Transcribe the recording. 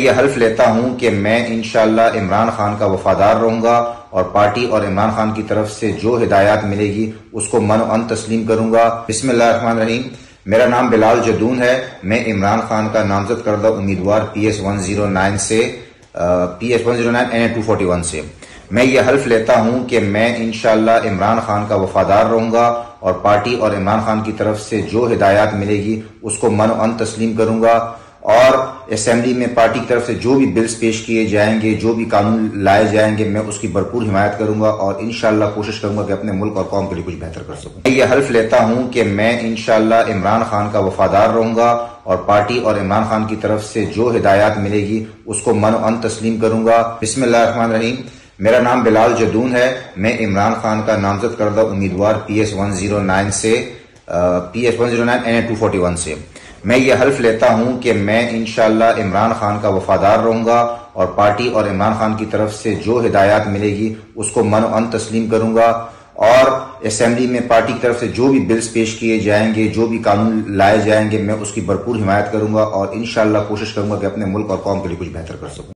یہ حلف لیتا ہوں کہ میں انشاءاللہ عمران خان کا وفادار رہوں گا اور پارٹی اور عمران خان کی طرف سے جو ہدایات ملے گی اس کو من و عن تسلیم کروں گا۔ بسم اللہ الرحمن الرحیم۔ میرا نام بلال جدون ہے۔ میں عمران خان کا نامزد کردہ امیدوار PS 109 سے PS 109 NA 241 سے میں یہ حلف لیتا ہوں کہ میں انشاءاللہ عمران خان کا وفادار رہوں گا اور پارٹی اور عمران خان کی طرف سے جو ہدایات ملے گی اس کو من و عن تسلیم کروں گا، اور اسمبلی میں پارٹی کی طرف سے جو بھی بلز پیش کیے جائیں گے، جو بھی قانون لائے جائیں گے، میں اس کی بھرپور حمایت کروں گا اور انشاءاللہ کوشش کروں گا کہ اپنے ملک اور قوم کے لیے کچھ بہتر کر سکوں۔ میں یہ حلف لیتا ہوں کہ میں انشاءاللہ عمران خان کا وفادار رہوں گا اور پارٹی اور عمران خان کی طرف سے جو ہدایات ملے گی اس کو من و عن تسلیم کروں گا۔ بسم اللہ الرحمن الرحیم۔ میرا نام بلال جدون ہے۔ میں عمران خان کا نامزد کردہ امیدوار PS 109 سے PS 109 NA 241 سے میں یہ حلف لیتا ہوں کہ میں انشاءاللہ عمران خان کا وفادار رہوں گا اور پارٹی اور عمران خان کی طرف سے جو ہدایات ملے گی اس کو من و عن تسلیم کروں گا، اور اسمبلی میں پارٹی کی طرف سے جو بھی بلز پیش کیے جائیں گے، جو بھی قانون لائے جائیں گے، میں اس کی بھرپور حمایت کروں گا اور انشاءاللہ کوشش کروں گا کہ اپنے ملک اور قوم کے لیے کچھ بہتر کر سکوں۔